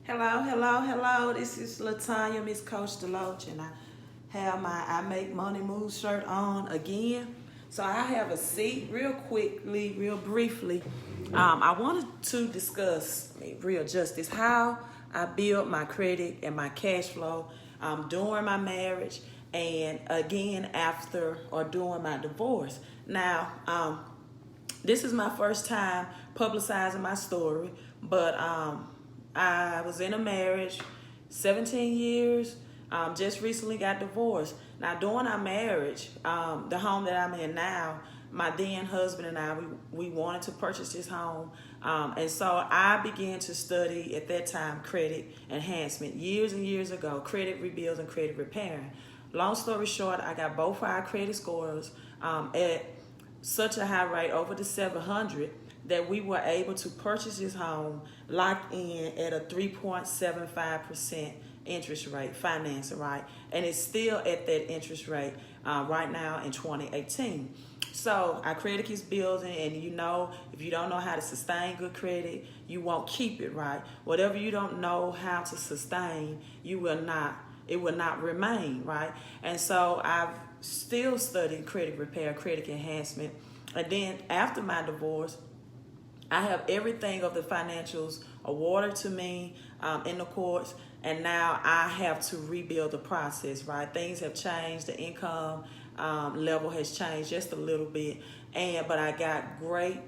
Hello, hello, hello. This is Latanya, Miss Coach Deloach, and I have my I Make Money Move shirt on again. So I have a seat real quickly, real briefly. I wanted to discuss real justice, how I build my credit and my cash flow during my marriage and again after or during my divorce. Now, this is my first time publicizing my story, but I was in a marriage 17 years, just recently got divorced. Now, during our marriage, the home that I'm in now, my then husband and I, we wanted to purchase this home. And so I began to study at that time credit enhancement years and years ago, credit rebuilds and credit repairing. Long story short, I got both of our credit scores at such a high rate, over the 700, that we were able to purchase this home locked in at a 3.75% interest rate, financing, right? And it's still at that interest rate right now in 2018. So our credit keeps building, and if you don't know how to sustain good credit, you won't keep it, right? Whatever you don't know how to sustain, it will not remain, right? And so I've still studied credit repair, credit enhancement. And then after my divorce, I have everything of the financials awarded to me in the courts, and now I have to rebuild the process, right? Things have changed. The income level has changed just a little bit, but I got great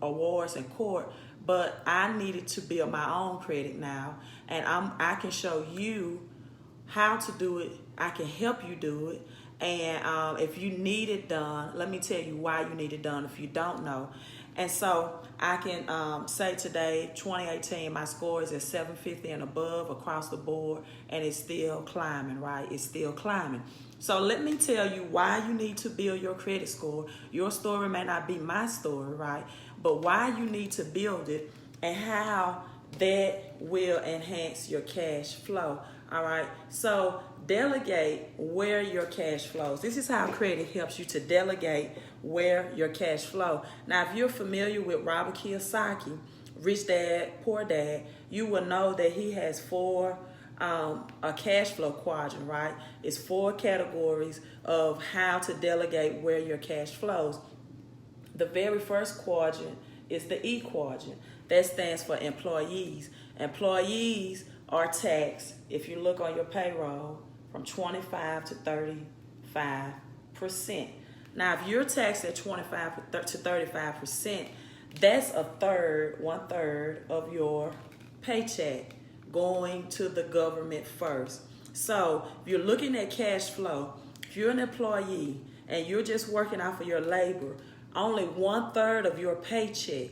awards in court, but I needed to build my own credit now, and I can show you how to do it. I can help you do it. And if you need it done, let me tell you why you need it done if you don't know. And so I can say today, 2018, my score is at 750 and above across the board, and it's still climbing, right? It's still climbing. So let me tell you why you need to build your credit score. Your story may not be my story, right? But why you need to build it and how that will enhance your cash flow. All right, so delegate where your cash flows. This is how credit helps you to delegate where your cash flow. Now, if you're familiar with Robert Kiyosaki, Rich Dad, Poor Dad, you will know that he has a cash flow quadrant, right? It's 4 categories of how to delegate where your cash flows. The very first quadrant is the E quadrant. That stands for employees. Employees are taxed, if you look on your payroll, from 25 to 35%. Now, if you're taxed at 25 to 35%, that's one third of your paycheck going to the government first. So if you're looking at cash flow, if you're an employee and you're just working off of your labor, only 1/3 of your paycheck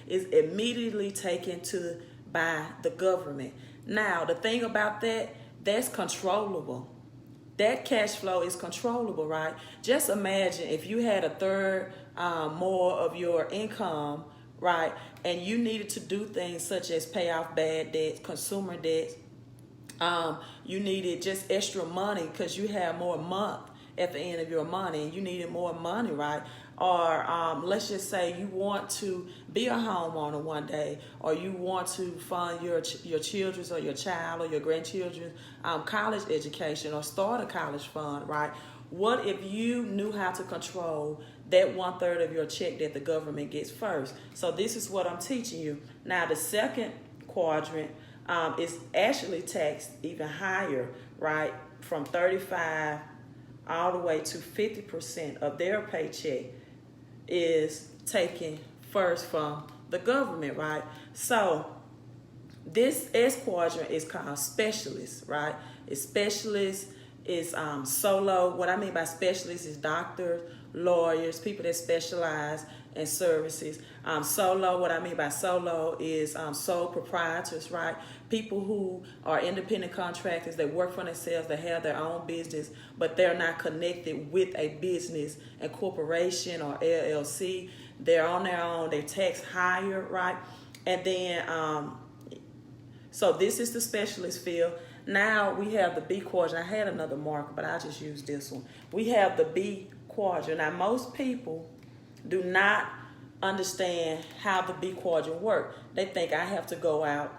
is immediately taken by the government. Now, the thing about that's controllable. That cash flow is controllable, right? Just imagine if you had 1/3 more of your income, right, and you needed to do things such as pay off bad debts, consumer debts. You needed just extra money because you had more month at the end of your money, and you needed more money, right? Or let's just say you want to be a homeowner one day, or you want to fund your children's or your child or your grandchildren's college education, or start a college fund, right? What if you knew how to control that 1/3 of your check that the government gets first? So this is what I'm teaching you. Now, the second quadrant is actually taxed even higher, right? From 35 all the way to 50% of their paycheck is taken first from the government, right? So this S quadrant is called specialist, right? It's specialist, it's solo. What I mean by specialist is doctors, lawyers, people that specialize in services. Solo, what I mean by solo is sole proprietors, right? People who are independent contractors that work for themselves, that have their own business, but they're not connected with a business, a corporation or LLC. They're on their own, they're taxed higher, right? And then, so this is the specialist field. Now we have the B quadrant. I had another marker, but I just used this one. We have the B quadrant. Now, most people do not understand how the B quadrant work. They think I have to go out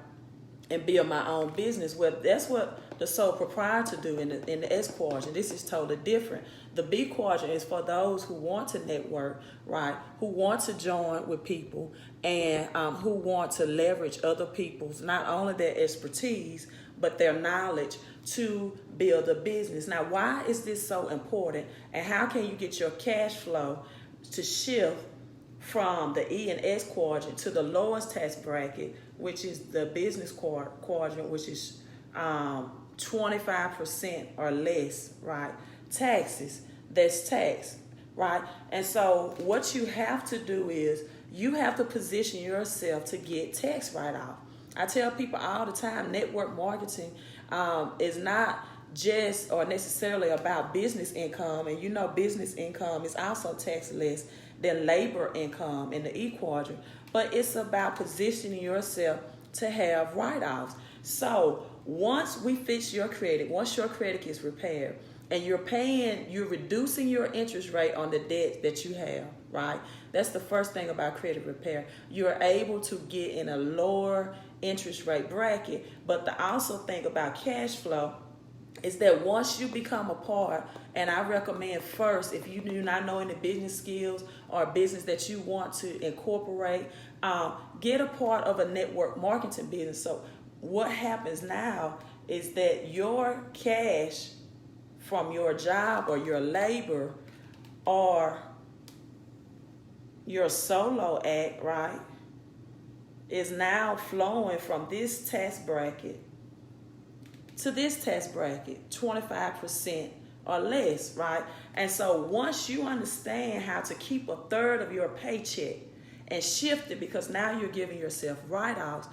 and build my own business. Well, that's what the sole proprietor do in the S quadrant. This is totally different. The B quadrant is for those who want to network, right? Who want to join with people and who want to leverage other people's, not only their expertise, but their knowledge to build a business. Now, why is this so important? And how can you get your cash flow to shift from the E and S quadrant to the lowest tax bracket, which is the business quadrant, which is 25% or less, right? Taxes, that's tax, right? And so what you have to do is you have to position yourself to get tax write-off. I tell people all the time, network marketing is not just or necessarily about business income. And you know business income is also tax less than labor income in the E quadrant. But it's about positioning yourself to have write-offs. So once we fix your credit, once your credit gets repaired, and you're reducing your interest rate on the debt that you have, right? That's the first thing about credit repair. You're able to get in a lower interest rate bracket. But the also thing about cash flow is that once you become a part, and I recommend first, if you do not know any business skills or business that you want to incorporate, get a part of a network marketing business. So what happens now is that your cash from your job or your labor or your solo act, right, is now flowing from this tax bracket to this tax bracket, 25% or less, right? And so once you understand how to keep a third of your paycheck and shift it, because now you're giving yourself write-offs,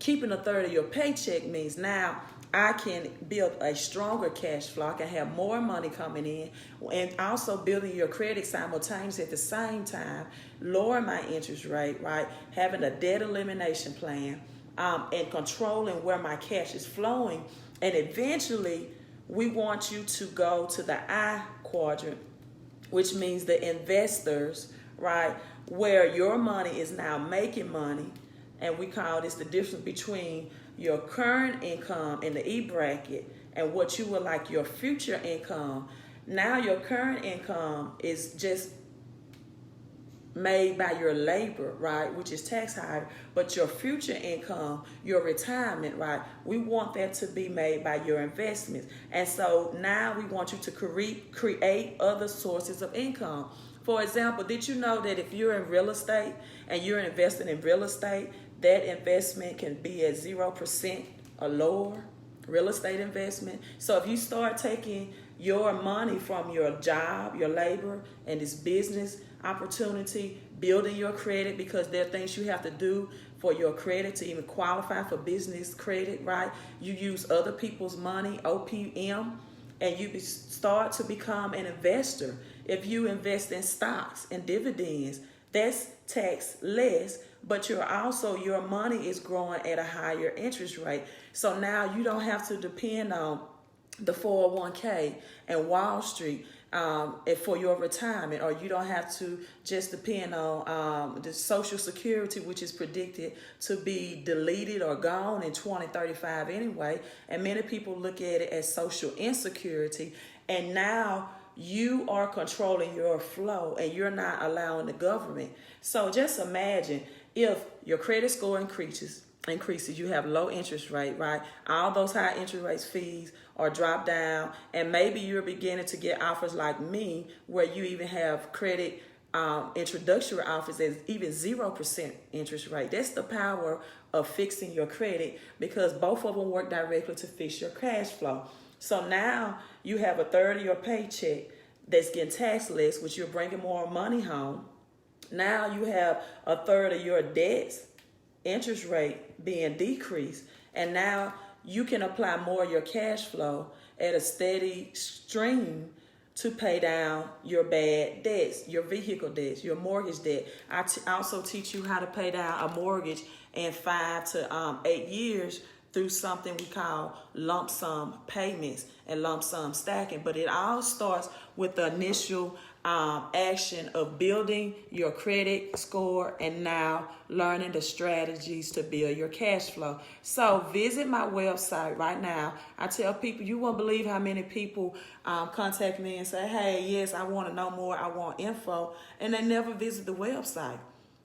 keeping a third of your paycheck means now I can build a stronger cash flow. I can have more money coming in, and also building your credit simultaneously at the same time, lower my interest rate, right? Having a debt elimination plan, and controlling where my cash is flowing. And eventually, we want you to go to the I quadrant, which means the investors, right? Where your money is now making money. And we call this the difference between your current income in the E bracket and what you would like your future income. Now your current income is just made by your labor, right, which is tax higher, but your future income, your retirement, right, we want that to be made by your investments. And so now we want you to create other sources of income. For example, did you know that if you're in real estate and you're investing in real estate, that investment can be at 0% or lower, real estate investment? So if you start taking your money from your job, your labor, and this business opportunity, building your credit, because there are things you have to do for your credit to even qualify for business credit, right? You use other people's money, OPM, and you start to become an investor. If you invest in stocks and dividends, that's tax less, but your money is growing at a higher interest rate. So now you don't have to depend on the 401k and Wall Street for your retirement, or you don't have to just depend on the Social Security, which is predicted to be deleted or gone in 2035 anyway. And many people look at it as social insecurity. And now you are controlling your flow and you're not allowing the government. So just imagine if your credit score increases, you have low interest rate, right? All those high interest rates fees are dropped down, and maybe you're beginning to get offers like me where you even have credit introductory offers at even 0% interest rate. That's the power of fixing your credit, because both of them work directly to fix your cash flow. So now you have a third of your paycheck that's getting tax less, which you're bringing more money home. Now you have a third of your debts interest rate being decreased, and now you can apply more of your cash flow at a steady stream to pay down your bad debts, your vehicle debts, your mortgage debt. I also teach you how to pay down a mortgage in 5 to 8 years through something we call lump sum payments and lump sum stacking. But it all starts with the initial action of building your credit score and now learning the strategies to build your cash flow. So visit my website right now. I tell people, you won't believe how many people contact me and say, hey, yes, I want to know more. I want info. And they never visit the website.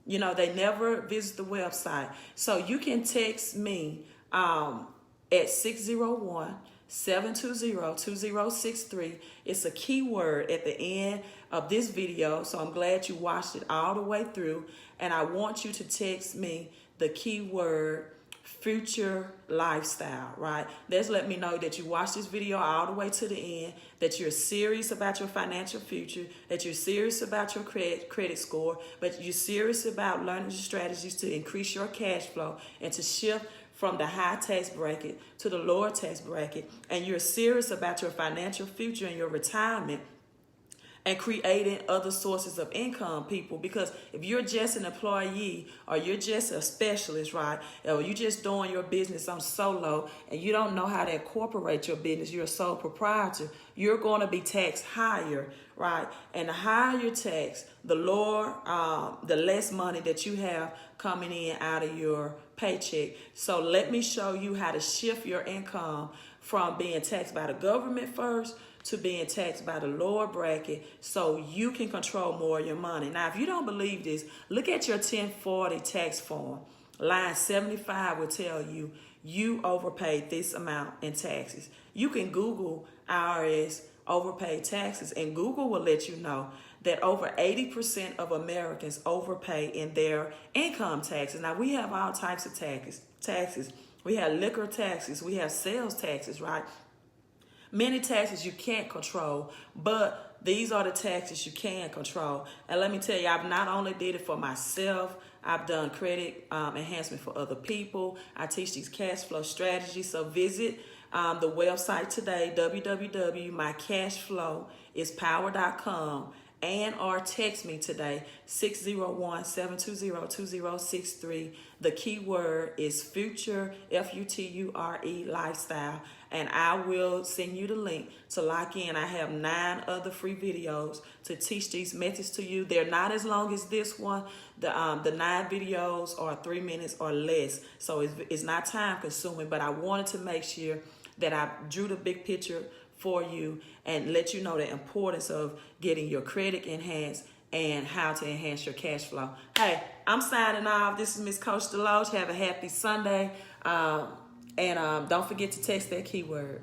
You know, they never visit the website. So you can text me at 601-720-2063. It's a keyword at the end of this video. So I'm glad you watched it all the way through. And I want you to text me the keyword future lifestyle, right? Let's let me know that you watched this video all the way to the end, that you're serious about your financial future, that you're serious about your credit score, but you're serious about learning the strategies to increase your cash flow and to shift from the high tax bracket to the lower tax bracket, and you're serious about your financial future and your retirement and creating other sources of income, people. Because if you're just an employee or you're just a specialist, right, or you're just doing your business on solo and you don't know how to incorporate your business, you're a sole proprietor, you're going to be taxed higher, right? And the higher your tax, the lower, the less money that you have coming in out of your paycheck. So let me show you how to shift your income from being taxed by the government first to being taxed by the lower bracket so you can control more of your money. Now, if you don't believe this, look at your 1040 tax form. Line 75 will tell you you overpaid this amount in taxes. You can Google IRS overpaid taxes, and Google will let you know that over 80% of Americans overpay in their income taxes. Now, we have all types of taxes. We have liquor taxes. We have sales taxes, right? Many taxes you can't control, but these are the taxes you can control. And let me tell you, I've not only did it for myself, I've done credit enhancement for other people. I teach these cash flow strategies. So visit the website today, www.mycashflowispower.com, and or text me today, 601-720-2063. The keyword is future, F-U-T-U-R-E, lifestyle. And I will send you the link to lock in. I have 9 other free videos to teach these methods to you. They're not as long as this one. The 9 videos are 3 minutes or less. So it's not time consuming, but I wanted to make sure that I drew the big picture for you and let you know the importance of getting your credit enhanced and how to enhance your cash flow. Hey, I'm signing off. This is Miss Coach Deloach. Have a happy Sunday. And don't forget to text that keyword.